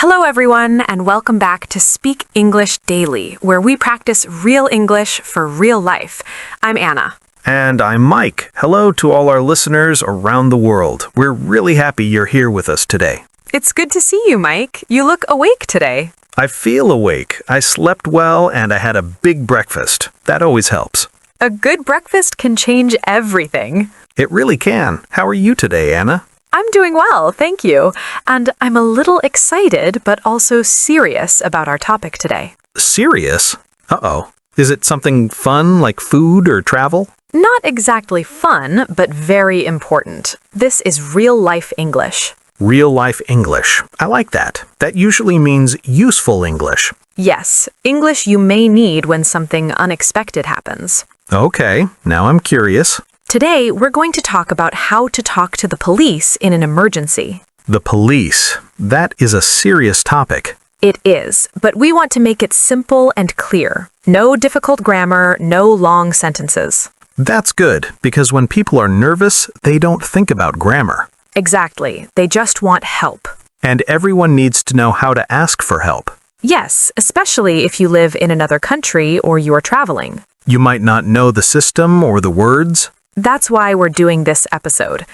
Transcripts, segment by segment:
Hello, everyone, and welcome back to Speak English Daily, where we practice real English for real life. I'm Anna. And I'm Mike. Hello to all our listeners around the world. We're really happy you're here with us today. It's good to see you, Mike. You look awake today. I feel awake. I slept well and I had a big breakfast. That always helps. A good breakfast can change everything. It really can. How are you today, Anna? I'm doing well, thank you. And I'm a little excited, but also serious about our topic today. Serious? Uh-oh. Is it something fun like food or travel? Not exactly fun, but very important. This is real-life English. Real-life English. I like that. That usually means useful English. Yes, English you may need when something unexpected happens. Okay, now I'm curious. Today, we're going to talk about how to talk to the police in an emergency. The police. That is a serious topic. It is, but we want to make it simple and clear. No difficult grammar, no long sentences. That's good, because when people are nervous, they don't think about grammar. Exactly. They just want help. And everyone needs to know how to ask for help. Yes, especially if you live in another country or you're traveling. You might not know the system or the words. That's why we're doing this episode.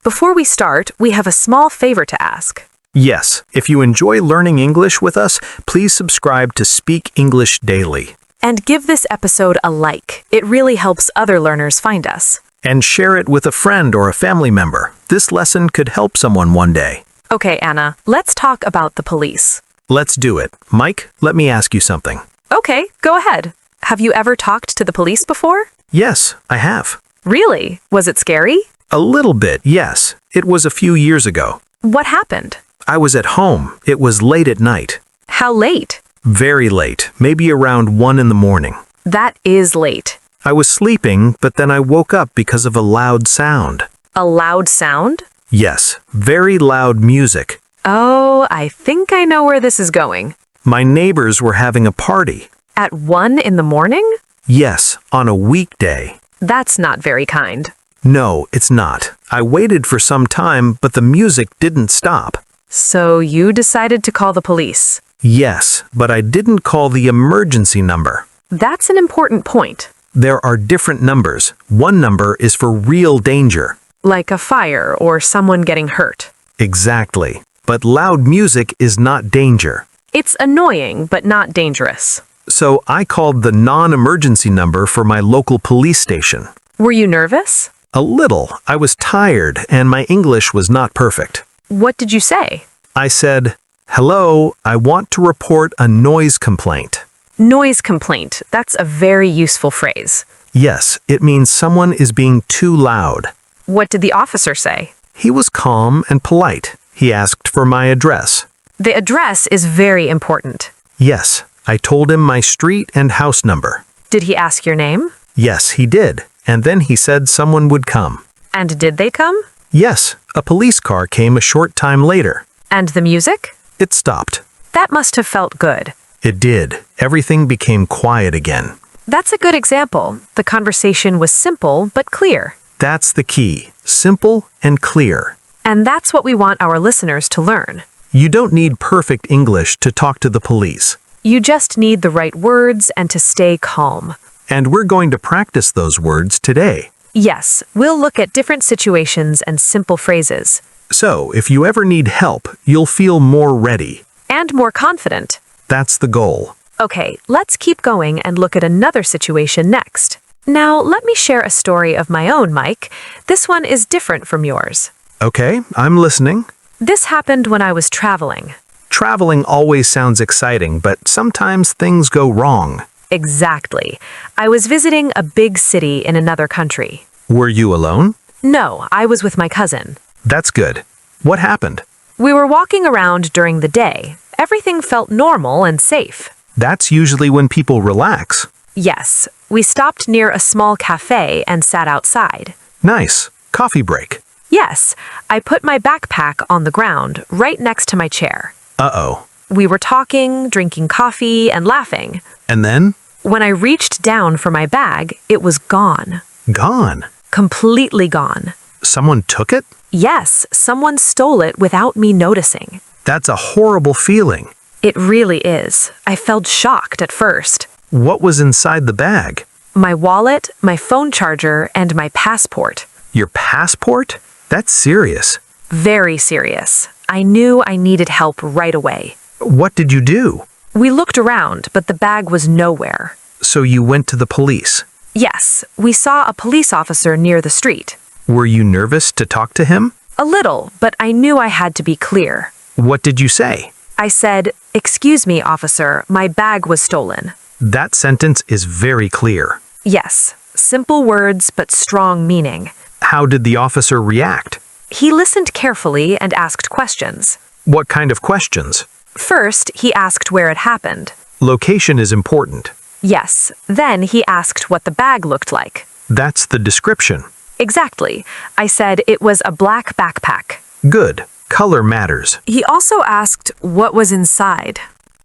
Before we start, we have a small favor to ask. Yes, if you enjoy learning English with us, please subscribe to Speak English Daily. And give this episode a like. It really helps other learners find us. And share it with a friend or a family member. This lesson could help someone one day. Okay, Anna, let's talk about the police. Let's do it. Mike, let me ask you something. Okay, go ahead. Have you ever talked to the police before? Yes, I have. Really? Was it scary? A little bit, yes. It was a few years ago. What happened? I was at home. It was late at night. How late? Very late, maybe around 1 in the morning. That is late. I was sleeping, but then I woke up because of a loud sound. A loud sound? Yes, very loud music. Oh, I think I know where this is going. My neighbors were having a party. At 1 in the morning? Yes, on a weekday. That's not very kind. No, it's not. I waited for some time, but the music didn't stop. So you decided to call the police? Yes, but I didn't call the emergency number. That's an important point. There are different numbers. One number is for real danger. Like a fire or someone getting hurt. Exactly. But loud music is not danger. It's annoying, but not dangerous. So I called the non-emergency number for my local police station. Were you nervous? A little. I was tired and my English was not perfect. What did you say? I said, "Hello, I want to report a noise complaint." Noise complaint. That's a very useful phrase. Yes, it means someone is being too loud. What did the officer say? He was calm and polite. He asked for my address. The address is very important. Yes, I told him my street and house number. Did he ask your name? Yes, he did. And then he said someone would come. And did they come? Yes, a police car came a short time later. And the music? It stopped. That must have felt good. It did. Everything became quiet again. That's a good example. The conversation was simple but clear. That's the key. Simple and clear. And that's what we want our listeners to learn. You don't need perfect English to talk to the police. You just need the right words and to stay calm. And we're going to practice those words today. Yes, we'll look at different situations and simple phrases. So, if you ever need help, you'll feel more ready. And more confident. That's the goal. Okay, let's keep going and look at another situation next. Now, let me share a story of my own, Mike. This one is different from yours. Okay, I'm listening. This happened when I was traveling. Traveling always sounds exciting, but sometimes things go wrong. Exactly. I was visiting a big city in another country. Were you alone? No, I was with my cousin. That's good. What happened? We were walking around during the day. Everything felt normal and safe. That's usually when people relax. Yes, we stopped near a small cafe and sat outside. Nice. Coffee break. Yes, I put my backpack on the ground right next to my chair. Uh-oh. We were talking, drinking coffee, and laughing. And then? When I reached down for my bag, it was gone. Gone? Completely gone. Someone took it? Yes, someone stole it without me noticing. That's a horrible feeling. It really is. I felt shocked at first. What was inside the bag? My wallet, my phone charger, and my passport. Your passport? That's serious. Very serious. I knew I needed help right away. What did you do? We looked around, but the bag was nowhere. So you went to the police. Yes, we saw a police officer near the street. Were you nervous to talk to him? A little, but I knew I had to be clear. What did you say? I said, "Excuse me, officer, my bag was stolen." That sentence is very clear. Yes, simple words but strong meaning. How did the officer react? He listened carefully and asked questions. What kind of questions? First, he asked where it happened. Location is important. Yes, then he asked what the bag looked like. That's the description. Exactly. I said it was a black backpack. Good. Color matters. He also asked what was inside.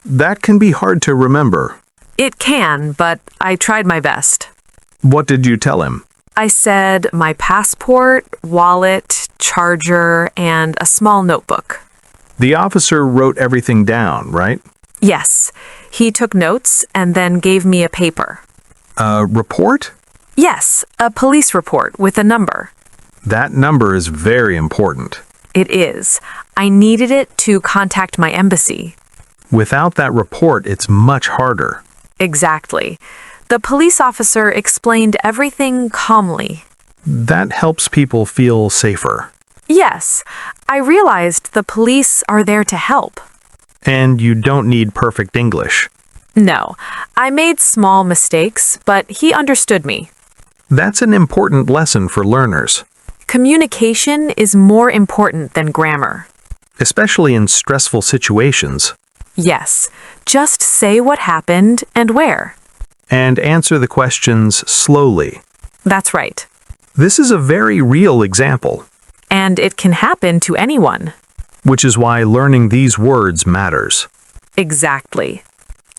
That can be hard to remember. It can, but I tried my best. What did you tell him? I said my passport, wallet, charger, and a small notebook. The officer wrote everything down, right? Yes, he took notes and then gave me a paper. A report? Yes, a police report with a number. That number is very important. It is. I needed it to contact my embassy. Without that report, it's much harder. Exactly. The police officer explained everything calmly. That helps people feel safer. Yes, I realized the police are there to help. And you don't need perfect English. No, I made small mistakes, but he understood me. That's an important lesson for learners, Communication is more important than grammar. especially in stressful situations, Yes, just say what happened and where. and answer the questions slowly. That's right. This is a very real example, And it can happen to anyone. which is why learning these words matters. Exactly.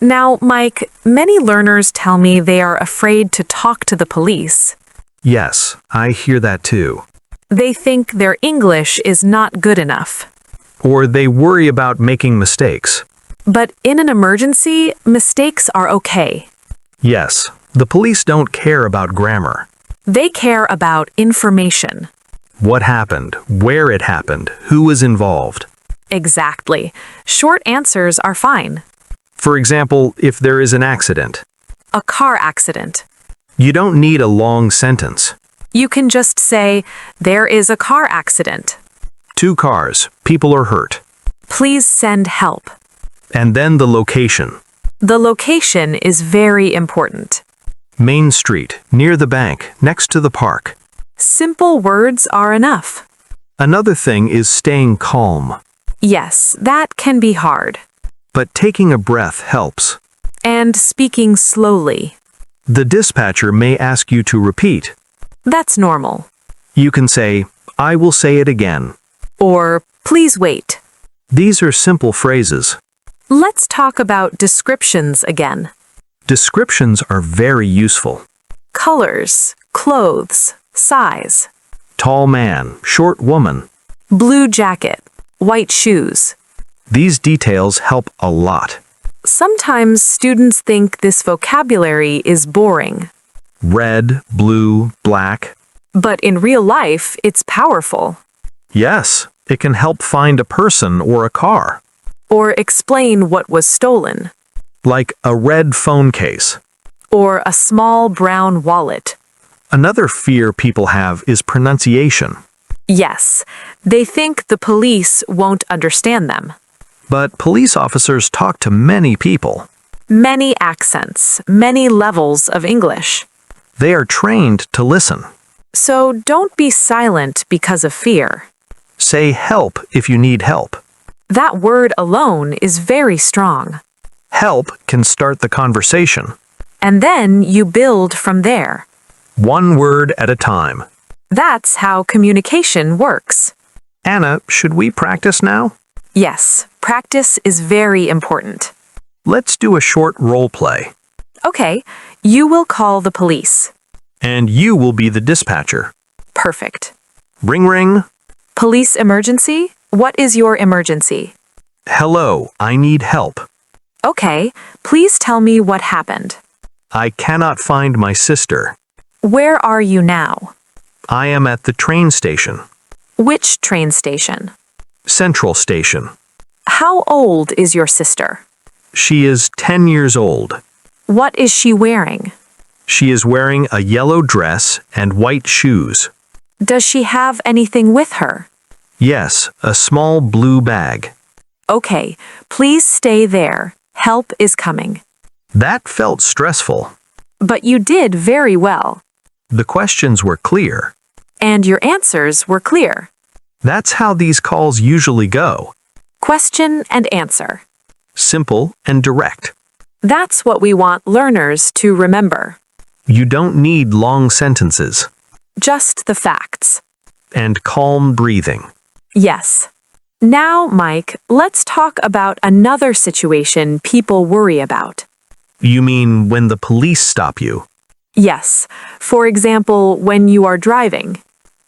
Now, Mike, many learners tell me they are afraid to talk to the police. Yes, I hear that too. They think their English is not good enough. Or they worry about making mistakes. But in an emergency, mistakes are okay. Yes, the police don't care about grammar. They care about information. What happened, where it happened, who was involved. Exactly. Short answers are fine. For example, if there is an accident, A car accident. you don't need a long sentence. You can just say, "There is a car accident. 2 cars, people are hurt. Please send help." And then the location. The location is very important. Main Street, near the bank, next to the park. Simple words are enough. Another thing is staying calm. Yes, that can be hard. But taking a breath helps. And speaking slowly. The dispatcher may ask you to repeat. That's normal. You can say, "I will say it again." Or, "Please wait." These are simple phrases. Let's talk about descriptions again. Descriptions are very useful. Colors, clothes, size. Tall man, short woman. Blue jacket, white shoes. These details help a lot. Sometimes students think this vocabulary is boring. Red, blue, black. But in real life, it's powerful. Yes, it can help find a person or a car. Or explain what was stolen. Like a red phone case. Or a small brown wallet. Another fear people have is pronunciation. Yes, they think the police won't understand them. But police officers talk to many people. Many accents, many levels of English. They are trained to listen. So don't be silent because of fear. Say help if you need help. That word alone is very strong. Help can start the conversation. And then you build from there. One word at a time. That's how communication works. Anna, should we practice now? Yes, practice is very important. Let's do a short role play. Okay, you will call the police. And you will be the dispatcher. Perfect. Ring ring. Police emergency? What is your emergency? Hello, I need help. Okay, please tell me what happened. I cannot find my sister. Where are you now? I am at the train station. Which train station? Central Station. How old is your sister? She is 10 years old. What is she wearing? She is wearing a yellow dress and white shoes. Does she have anything with her? Yes, a small blue bag. Okay, please stay there. Help is coming. That felt stressful. But you did very well. The questions were clear. And your answers were clear. That's how these calls usually go. Question and answer. Simple and direct. That's what we want learners to remember. You don't need long sentences. Just the facts. And calm breathing. Yes. Now, Mike, let's talk about another situation people worry about. You mean when the police stop you? Yes. For example, when you are driving.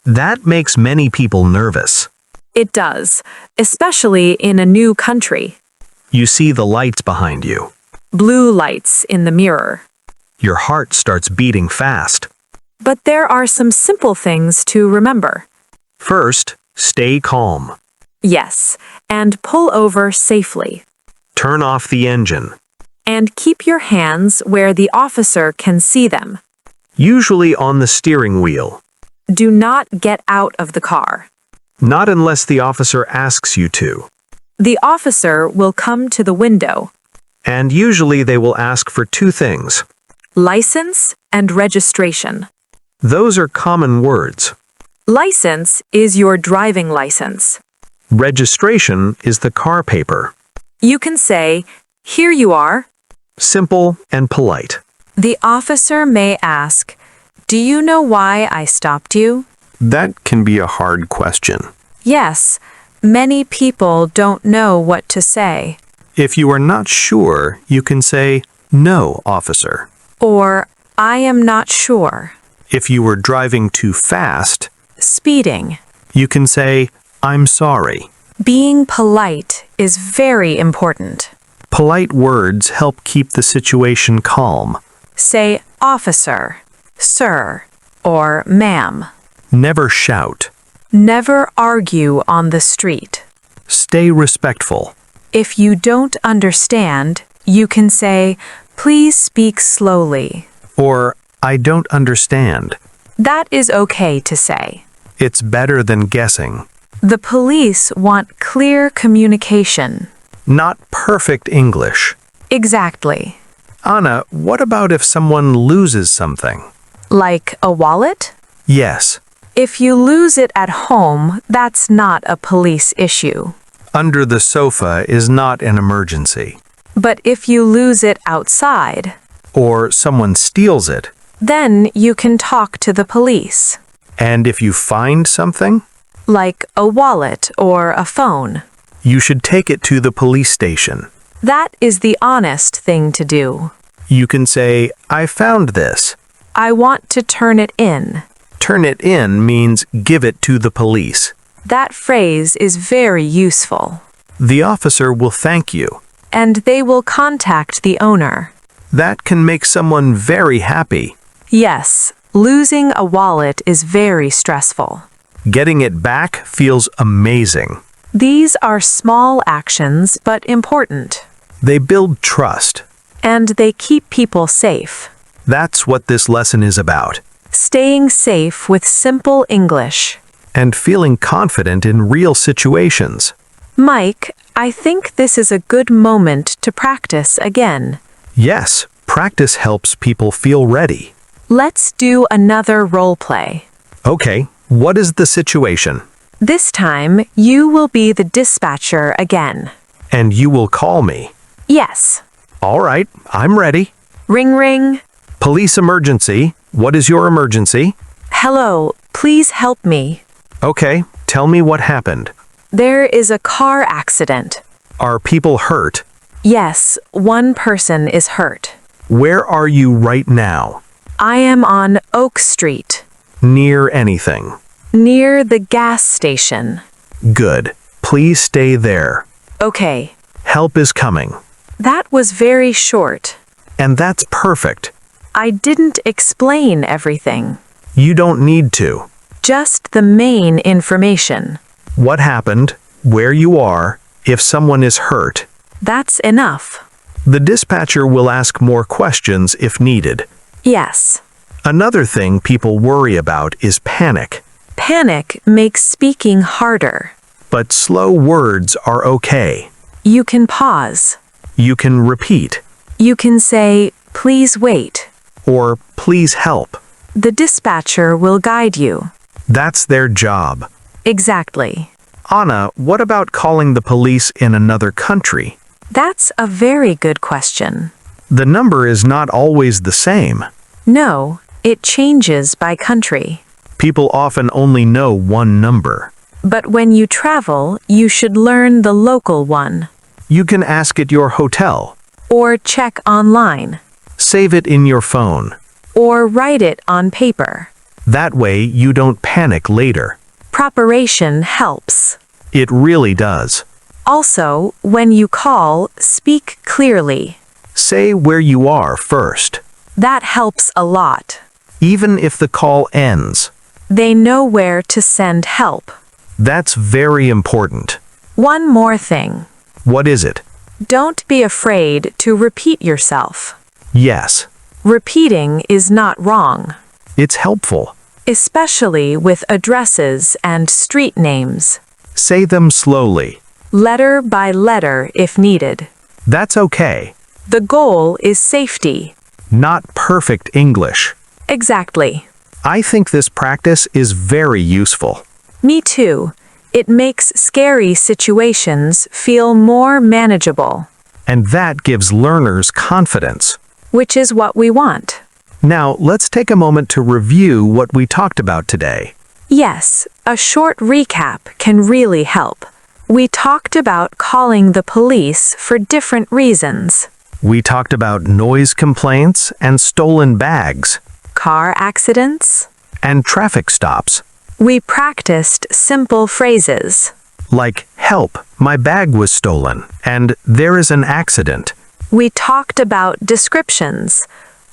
That makes many people nervous. It does, especially in a new country. You see the lights behind you. Blue lights in the mirror. Your heart starts beating fast. But there are some simple things to remember. First, stay calm. Yes, and pull over safely. Turn off the engine. And keep your hands where the officer can see them. Usually on the steering wheel. Do not get out of the car. Not unless the officer asks you to. The officer will come to the window. And usually they will ask for two things. License and registration. Those are common words. License is your driving license. Registration is the car paper. You can say, "Here you are." Simple and polite. The officer may ask, "Do you know why I stopped you?" That can be a hard question. Yes, many people don't know what to say. If you are not sure, you can say, "No, officer." Or, "I am not sure." If you were driving too fast, Speeding. you can say, "I'm sorry." Being polite is very important. Polite words help keep the situation calm. Say officer, sir, or ma'am. Never shout. Never argue on the street. Stay respectful. If you don't understand, you can say, "Please speak slowly." Or, "I don't understand." That is okay to say. It's better than guessing. The police want clear communication. Not perfect English. Exactly. Anna, what about if someone loses something? Like a wallet? Yes. If you lose it at home, that's not a police issue. Under the sofa is not an emergency. But if you lose it outside, Or someone steals it. then you can talk to the police. And if you find something, Like a wallet or a phone. you should take it to the police station. That is the honest thing to do. You can say, "I found this." I want to turn it in. Turn it in means give it to the police. That phrase is very useful. The officer will thank you. And they will contact the owner. That can make someone very happy. Yes, losing a wallet is very stressful. Getting it back feels amazing. These are small actions, but important. They build trust. And they keep people safe. That's what this lesson is about. Staying safe with simple English. And feeling confident in real situations. Mike, I think this is a good moment to practice again. Yes, practice helps people feel ready. Let's do another role play. Okay, what is the situation? This time, you will be the dispatcher again. And you will call me. Yes. All right, I'm ready. Ring ring. Police emergency. What is your emergency? Hello, please help me. Okay, tell me what happened. There is a car accident. Are people hurt? Yes, one person is hurt. Where are you right now? I am on Oak Street, Near anything. near the gas station. Good. Please stay there. Okay, Help is coming. that was very short. And that's perfect. I didn't explain everything. You don't need to. Just the main information. What happened, where you are, if someone is hurt. That's enough. The dispatcher will ask more questions if needed. Yes. Another thing people worry about is panic. Panic makes speaking harder. But slow words are okay. You can pause. You can repeat. You can say, "Please wait." Or please help. The dispatcher will guide you. That's their job. Exactly. Anna, what about calling the police in another country? That's a very good question. The number is not always the same. No, it changes by country. People often only know one number. But when you travel, you should learn the local one. You can ask at your hotel. Or check online. Save it in your phone. Or write it on paper. That way you don't panic later. Preparation helps. It really does. Also, when you call, speak clearly. Say where you are first. That helps a lot. Even if the call ends. They know where to send help. That's very important. One more thing. What is it? Don't be afraid to repeat yourself. Yes. Repeating is not wrong, It's helpful. especially with addresses and street names. Say them slowly. Letter by letter if needed. That's okay. The goal is safety. Not perfect English. Exactly. I think this practice is very useful. Me too. It makes scary situations feel more manageable, And that gives learners confidence. which is what we want. Now, let's take a moment to review what we talked about today. Yes, a short recap can really help. We talked about calling the police for different reasons. We talked about noise complaints and stolen bags Car accidents. and traffic stops. We practiced simple phrases. Like, help, my bag was stolen, and there is an accident. We talked about descriptions,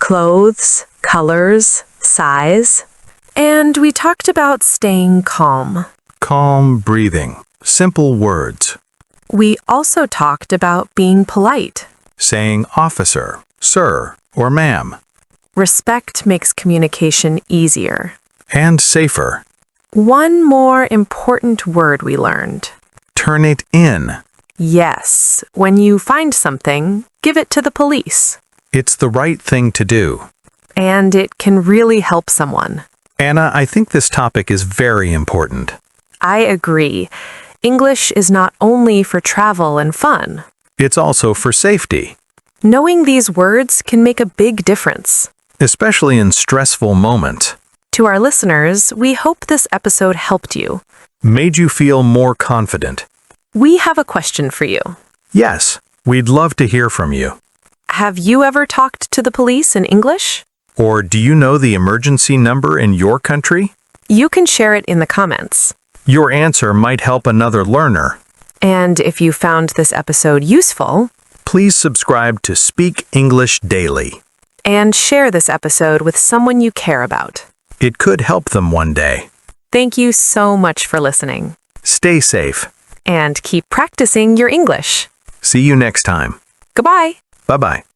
clothes, colors, size. And we talked about staying calm. Calm breathing. Simple words. We also talked about being polite. Saying officer, sir, or ma'am. Respect makes communication easier. And safer. One more important word we learned. Turn it in. Yes, when you find something, give it to the police. It's the right thing to do. And it can really help someone. Anna, I think this topic is very important. I agree. English is not only for travel and fun. It's also for safety, Knowing these words can make a big difference. especially in stressful moments. To our listeners, we hope this episode helped you. Made you feel more confident. We have a question for you. Yes, we'd love to hear from you. Have you ever talked to the police in English? Or do you know the emergency number in your country? You can share it in the comments. Your answer might help another learner. And if you found this episode useful, Please subscribe to Speak English Daily. and share this episode with someone you care about. It could help them one day. Thank you so much for listening. Stay safe. And keep practicing your English. See you next time. Goodbye. Bye-bye.